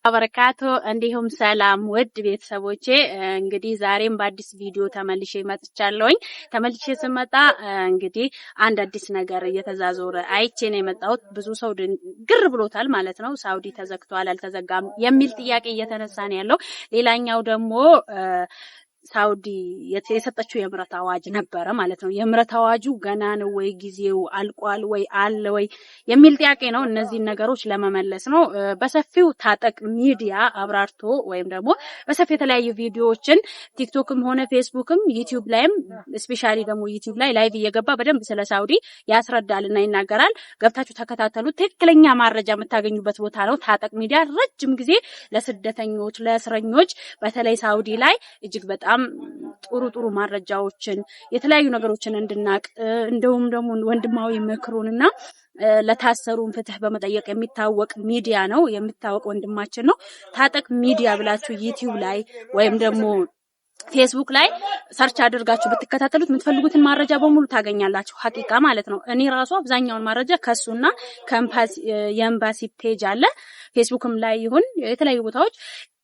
አበረካቶ እንዲሁም ሰላም ውድ ቤተሰቦቼ እንግዲህ ዛሬም በአዲስ ቪዲዮ ተመልሼ መጥቻለሁኝ። ተመልሼ ስመጣ እንግዲህ አንድ አዲስ ነገር እየተዛዞረ አይቼ ነው የመጣሁት። ብዙ ሰው ግር ብሎታል ማለት ነው። ሳውዲ ተዘግቷል አልተዘጋም የሚል ጥያቄ እየተነሳ ነው ያለው። ሌላኛው ደግሞ ሳውዲ የሰጠችው የምህረት አዋጅ ነበረ ማለት ነው። የምህረት አዋጁ ገና ነው ወይ ጊዜው አልቋል ወይ አለ ወይ የሚል ጥያቄ ነው። እነዚህ ነገሮች ለመመለስ ነው በሰፊው ታጠቅ ሚዲያ አብራርቶ ወይም ደግሞ በሰፊው የተለያዩ ቪዲዮዎችን ቲክቶክም ሆነ ፌስቡክም ዩቲዩብ ላይም ስፔሻሊ ደግሞ ዩቲዩብ ላይ ላይቭ እየገባ በደንብ ስለ ሳውዲ ያስረዳልና ይናገራል። ገብታችሁ ተከታተሉ። ትክክለኛ መረጃ የምታገኙበት ቦታ ነው ታጠቅ ሚዲያ። ረጅም ጊዜ ለስደተኞች ለእስረኞች በተለይ ሳውዲ ላይ እጅግ በጣም ጥሩ መረጃዎችን የተለያዩ ነገሮችን እንድናቅ እንደውም ደግሞ ወንድማዊ ምክሩንና ለታሰሩን ፍትህ በመጠየቅ የሚታወቅ ሚዲያ ነው። የሚታወቅ ወንድማችን ነው። ታጠቅ ሚዲያ ብላችሁ ዩቲዩብ ላይ ወይም ደግሞ ፌስቡክ ላይ ሰርች አድርጋችሁ ብትከታተሉት የምትፈልጉትን መረጃ በሙሉ ታገኛላችሁ። ሐቂቃ ማለት ነው። እኔ ራሱ አብዛኛውን መረጃ ከሱና የኤምባሲ ፔጅ አለ ፌስቡክም ላይ ይሁን የተለያዩ ቦታዎች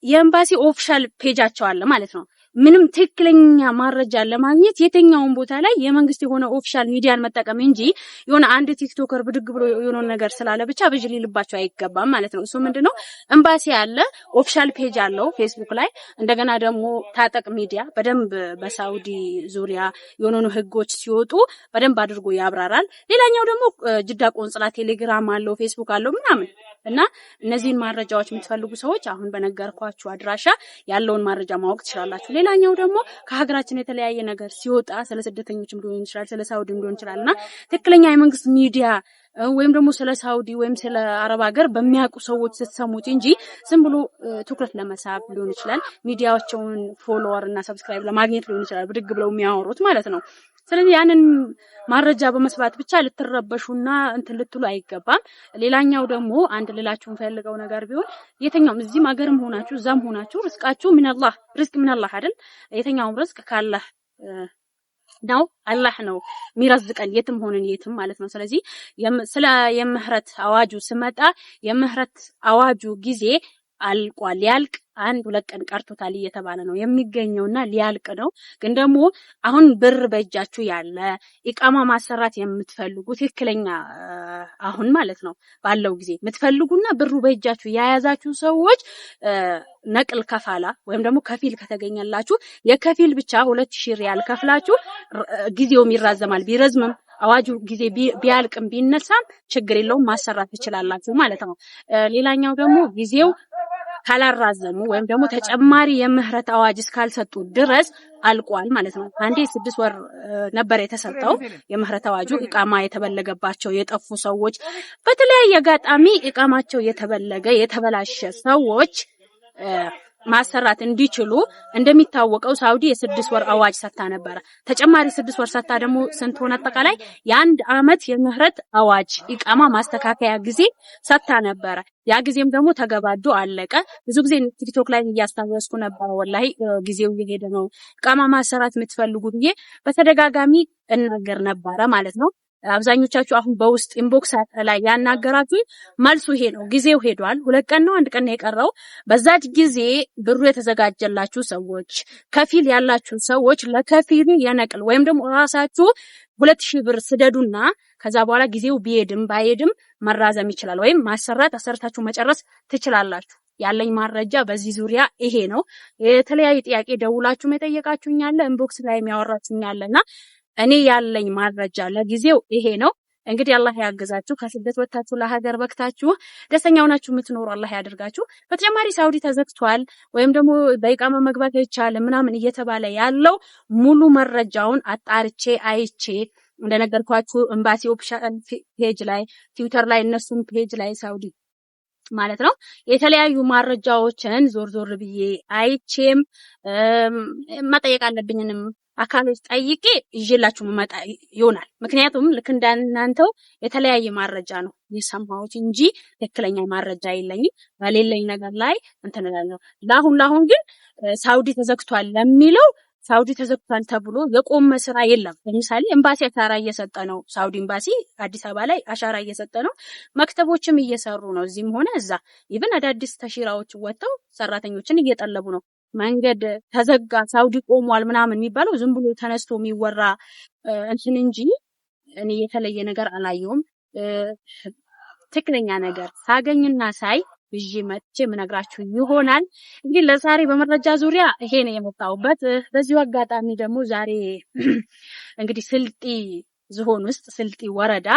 የኤምባሲ ኦፊሻል ፔጃቸው አለ ማለት ነው። ምንም ትክክለኛ መረጃ ለማግኘት የትኛውን ቦታ ላይ የመንግስት የሆነ ኦፊሻል ሚዲያን መጠቀም እንጂ የሆነ አንድ ቲክቶከር ብድግ ብሎ የሆነ ነገር ስላለ ብቻ በጅሊ ልባቸው አይገባም ማለት ነው። እሱ ምንድነው ኤምባሲ ያለ ኦፊሻል ፔጅ አለው ፌስቡክ ላይ። እንደገና ደግሞ ታጠቅ ሚዲያ በደንብ በሳውዲ ዙሪያ የሆኑ ህጎች ሲወጡ በደንብ አድርጎ ያብራራል። ሌላኛው ደግሞ ጅዳ ቆንጽላ ቴሌግራም አለው ፌስቡክ አለው ምናምን እና እነዚህን መረጃዎች የምትፈልጉ ሰዎች አሁን በነገርኳችሁ አድራሻ ያለውን መረጃ ማወቅ ትችላላችሁ። ሌላኛው ደግሞ ከሀገራችን የተለያየ ነገር ሲወጣ ስለ ስደተኞችም ሊሆን ይችላል ስለ ሳውዲም ሊሆን ይችላልና ትክክለኛ የመንግስት ሚዲያ ወይም ደግሞ ስለ ሳውዲ ወይም ስለ አረብ ሀገር በሚያውቁ ሰዎች ስትሰሙት እንጂ ዝም ብሎ ትኩረት ለመሳብ ሊሆን ይችላል ሚዲያዎችን ፎሎወር እና ሰብስክራይብ ለማግኘት ሊሆን ይችላል ብድግ ብለው የሚያወሩት ማለት ነው። ስለዚህ ያንን መረጃ በመስባት ብቻ ልትረበሹና እንትን ልትሉ አይገባም። ሌላኛው ደግሞ አንድ ልላችሁን ፈልገው ነገር ቢሆን የትኛውም እዚህም ሀገርም ሆናችሁ እዛም ሆናችሁ ርዝቃችሁ ሚነላህ ርዝቅ ሚነላህ አይደል? የትኛውም ርዝቅ ካላህ ነው። አላህ ነው የሚረዝቀን የትም ሆነን የትም ማለት ነው። ስለዚህ ስለ የምህረት አዋጁ ስመጣ የምህረት አዋጁ ጊዜ አልቋል። ሊያልቅ 1-2 ቀን ቀርቶታል እየተባለ ነው የሚገኘውና ሊያልቅ ነው። ግን ደግሞ አሁን ብር በእጃችሁ ያለ ኢቃማ ማሰራት የምትፈልጉ ትክክለኛ አሁን ማለት ነው ባለው ጊዜ የምትፈልጉና ብሩ በእጃችሁ ያያዛችሁ ሰዎች ነቅል ከፋላ ወይም ደግሞ ከፊል ከተገኘላችሁ የከፊል ብቻ 2000 ሪያል ከፍላችሁ ጊዜውም ይራዘማል። ቢረዝምም አዋጁ ጊዜ ቢያልቅም ቢነሳም ችግር የለውም ማሰራት ትችላላችሁ ማለት ነው። ሌላኛው ደግሞ ጊዜው ካላራዘሙ ወይም ደግሞ ተጨማሪ የምህረት አዋጅ እስካልሰጡ ድረስ አልቋል ማለት ነው። አንዴ 6 ወር ነበር የተሰጠው የምህረት አዋጁ። ኢቃማ የተበለገባቸው የጠፉ ሰዎች በተለያየ አጋጣሚ ኢቃማቸው የተበላሸ ሰዎች ማሰራት እንዲችሉ እንደሚታወቀው ሳውዲ የ6 ወር አዋጅ ሰጣ ነበር። ተጨማሪ 6 ወር ሰጣ ደግሞ ስንት ሆነ? አጠቃላይ የ1 አመት የምህረት አዋጅ ኢቃማ ማስተካከያ ጊዜ ሰጣ ነበር። ያ ጊዜም ደግሞ ተገባዶ አለቀ። ብዙ ጊዜ ቲክቶክ ላይ እያስታወስኩ ነበር ወላሂ ጊዜው እየሄደ ነው ኢቃማ ማሰራት የምትፈልጉ ብዬ በተደጋጋሚ እናገር ነበር ማለት ነው። አብዛኞቻችሁ አሁን በውስጥ ኢንቦክስ ላይ ያናገራችሁ መልሱ ይሄ ነው። ጊዜው ሄዷል። 2 ቀን ነው 1 ቀን ነው የቀረው። በዛች ጊዜ ብሩ የተዘጋጀላችሁ ሰዎች ከፊል ያላችሁ ሰዎች ለከፊሉ የነቅል ወይም ደግሞ ራሳችሁ 2000 ብር ስደዱና ከዛ በኋላ ጊዜው ቢሄድም ባይሄድም መራዘም ይችላል ወይም ማሰራት አሰርታችሁ መጨረስ ትችላላችሁ። ያለኝ መረጃ በዚህ ዙሪያ ይሄ ነው። የተለያየ ጥያቄ ደውላችሁ መጠየቃችሁኛል ኢንቦክስ ላይ የሚያወራችሁኛልና እኔ ያለኝ መረጃ ለጊዜው ይሄ ነው። እንግዲህ አላህ ያግዛችሁ። ከስደት ወጣችሁ ለሀገር በክታችሁ ደስተኛ ሆናችሁ የምትኖሩ አላህ ያደርጋችሁ። በተጨማሪ ሳውዲ ተዘግቷል ወይም ደግሞ በኢቃማ መግባት አይቻልም ምናምን እየተባለ ያለው ሙሉ መረጃውን አጣርቼ አይቼ እንደነገርኳችሁ ኤምባሲ ኦፊሻል ፔጅ ላይ ትዊተር ላይ እነሱም ፔጅ ላይ ሳውዲ ማለት ነው የተለያዩ መረጃዎችን ዞር ብዬ አይቼም መጠየቅ አለብኝንም አካሎች ጠይቄ ይዤላችሁ መጣ ይሆናል። ምክንያቱም ልክ እንዳንናንተው የተለያየ መረጃ ነው የሰማሁት እንጂ ትክክለኛ መረጃ የለኝም። በሌለኝ ነገር ላይ እንተናለሁ። ለአሁን ግን ሳውዲ ተዘግቷል ለሚለው ሳውዲ ተዘግቷል ተብሎ የቆመ ስራ የለም። ለምሳሌ ኤምባሲ አሻራ እየሰጠ ነው። ሳውዲ ኤምባሲ አዲስ አበባ ላይ አሻራ እየሰጠ ነው። መክተቦችም እየሰሩ ነው። እዚህም ሆነ እዛ ኢቭን አዳዲስ ተሽራዎች ወጥተው ሰራተኞችን እየጠለቡ ነው። መንገድ ተዘጋ ሳውዲ ቆሟል ምናምን የሚባለው ዝም ብሎ ተነስቶ የሚወራ እንትን እንጂ እኔ የተለየ ነገር አላየሁም። ትክክለኛ ነገር ሳገኝና ሳይ ይዤ መጥቼ ምነግራችሁ ይሆናል። እንግዲህ ለዛሬ በመረጃ ዙሪያ ይሄ ነው የመጣሁበት። በዚሁ አጋጣሚ ደግሞ ዛሬ እንግዲህ ስልጢ ዝሆን ውስጥ ስልጢ ወረዳ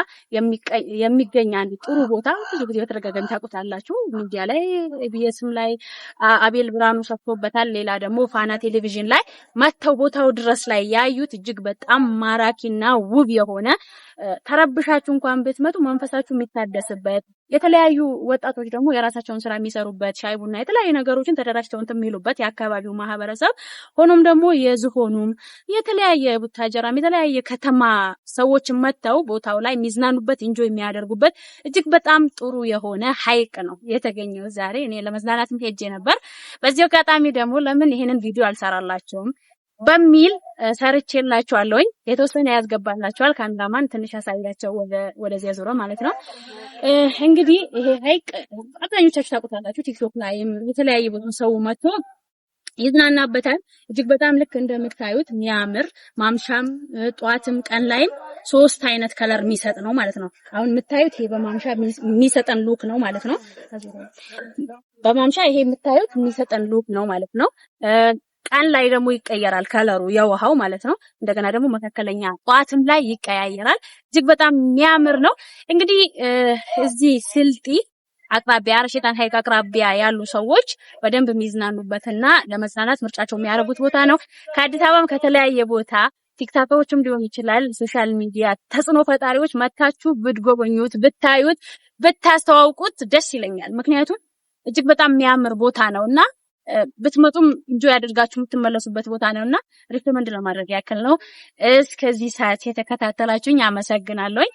የሚገኝ አንድ ጥሩ ቦታ ብዙ ጊዜ በተደጋጋሚ ታውቁታላችሁ። ሚዲያ ላይ ኢቢኤስም ላይ አቤል ብርሃኑ ሰጥቶበታል። ሌላ ደግሞ ፋና ቴሌቪዥን ላይ መተው ቦታው ድረስ ላይ ያዩት እጅግ በጣም ማራኪና ውብ የሆነ ተረብሻችሁ እንኳን ብትመጡ መንፈሳችሁ የሚታደስበት የተለያዩ ወጣቶች ደግሞ የራሳቸውን ስራ የሚሰሩበት ሻይ ቡና የተለያዩ ነገሮችን ተደራጅተው እንትን የሚሉበት የአካባቢው ማህበረሰብ ሆኖም ደግሞ የዝሆኑም የተለያየ ቡታጀራም የተለያየ ከተማ ሰዎች መተው ቦታው ላይ የሚዝናኑበት ኢንጆይ የሚያደርጉበት እጅግ በጣም ጥሩ የሆነ ሐይቅ ነው የተገኘው ዛሬ። እኔ ለመዝናናትም ሄጄ ነበር። በዚህ አጋጣሚ ደግሞ ለምን ይሄንን ቪዲዮ አልሰራላችሁም በሚል ሰርቼላችኋለሁኝ። የተወሰነ ያስገባላችኋል። ካሜራማን ትንሽ ያሳያቸው ወደዚያ ዞሮ ማለት ነው። እንግዲህ ይሄ ሐይቅ አብዛኞቻችሁ ታውቁታላችሁ። ቲክቶክ ላይም የተለያየ ቦታ ሰው መጥቶ ይዝናናበታል። እጅግ በጣም ልክ እንደምታዩት የሚያምር ማምሻም ጧትም ቀን ላይም 3 አይነት ከለር የሚሰጥ ነው ማለት ነው። አሁን የምታዩት ይሄ በማምሻ የሚሰጠን ሉክ ነው ማለት ነው። በማምሻ ይሄ የምታዩት የሚሰጠን ሉክ ነው ማለት ነው። ቀን ላይ ደግሞ ይቀየራል ከለሩ የውሃው ማለት ነው። እንደገና ደግሞ መካከለኛ ጧትም ላይ ይቀያየራል። እጅግ በጣም የሚያምር ነው። እንግዲህ እዚህ ስልጢ አቅራቢያ ረሽጣን ሐይቅ አቅራቢያ ያሉ ሰዎች በደንብ የሚዝናኑበትና ለመዝናናት ምርጫቸው የሚያደርጉት ቦታ ነው። ከአዲስ አበባም ከተለያየ ቦታ ቲክቶከሮችም ሊሆን ይችላል ሶሻል ሚዲያ ተጽዕኖ ፈጣሪዎች መታችሁ ብትጎበኙት፣ ብታዩት፣ ብታስተዋውቁት ደስ ይለኛል። ምክንያቱም እጅግ በጣም የሚያምር ቦታ ነውና ብትመጡም ኢንጆይ ያደርጋችሁ የምትመለሱበት ቦታ ነውና ሪኮመንድ ለማድረግ ያክል ነው። እስከዚህ ሰዓት የተከታተላችሁኝ አመሰግናለሁኝ።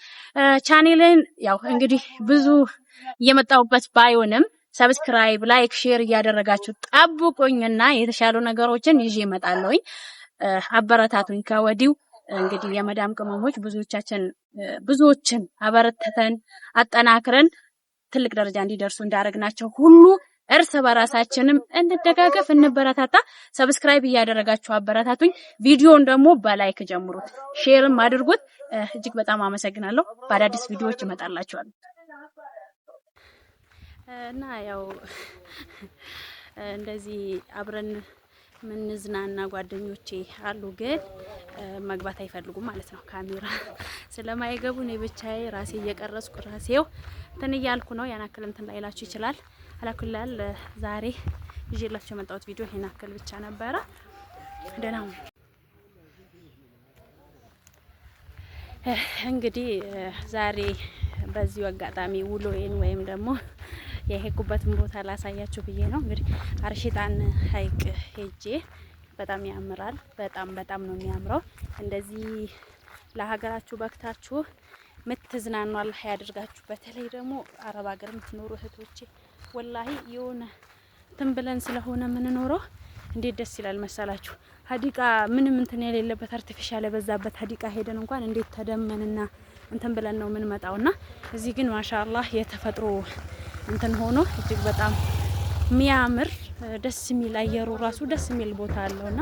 ቻኔልን ያው እንግዲህ ብዙ እየመጣሁበት ባይሆንም ሰብስክራይብ፣ ላይክ፣ ሼር እያደረጋችሁ ጠብቁኝና የተሻሉ ነገሮችን ይዤ እመጣለሁኝ። አበረታቱኝ ከወዲሁ። እንግዲህ የመዳም ቅመሞች ብዙዎችን አበረተተን አጠናክረን ትልቅ ደረጃ እንዲደርሱ እንዳደረግናቸው ሁሉ እርስ በራሳችንም እንደጋገፍ እንበረታታ። ሰብስክራይብ እያደረጋችሁ አበረታቱኝ። ቪዲዮውን ደግሞ በላይክ ጀምሩት፣ ሼርም አድርጉት። እጅግ በጣም አመሰግናለሁ። በአዳዲስ ቪዲዮዎች እመጣላችኋለሁ እና ያው እንደዚህ አብረን ምንዝናና ጓደኞቼ አሉ፣ ግን መግባት አይፈልጉም ማለት ነው። ካሜራ ስለማይገቡ እኔ ብቻዬ ራሴ እየቀረጽኩ ራሴው እንትን እያልኩ ነው። ያን አክል እንትን ላይላችሁ ይችላል። አላኩላል ዛሬ ይዤላችሁ የመጣሁት ቪዲዮ ይሄን አክል ብቻ ነበረ። ደህና ሁኑ። እንግዲህ ዛሬ በዚሁ አጋጣሚ ውሎዬን ወይም ደግሞ የሄድኩበትን ቦታ ላሳያችሁ ብዬ ነው። እንግዲህ አርሽጣን ሐይቅ ሄጄ በጣም ያምራል። በጣም ነው የሚያምረው። እንደዚህ ለሀገራችሁ በክታችሁ ምትዝናኑ አላህ ያድርጋችሁ። በተለይ ደግሞ አረብ ሀገር የምትኖሩ እህቶቼ ወላሂ የሆነ እንትን ብለን ስለሆነ የምንኖረው እንዴት ደስ ይላል መሰላችሁ። ሀዲቃ ምንም እንትን የሌለበት አርቲፊሻል የበዛበት ሀዲቃ ሄደን እንኳን እንዴት ተደመንና እንትን ብለን ነው የምንመጣውና እዚህ ግን ማሻአላህ የተፈጥሮ እንትን ሆኖ እጅግ በጣም የሚያምር ደስ የሚል አየሩ ራሱ ደስ የሚል ቦታ አለውና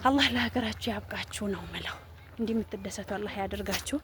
አላህ ለሀገራችሁ ያብቃችሁ ነው የምለው። እንዲህ የምትደሰቱ አላህ ያደርጋችሁ።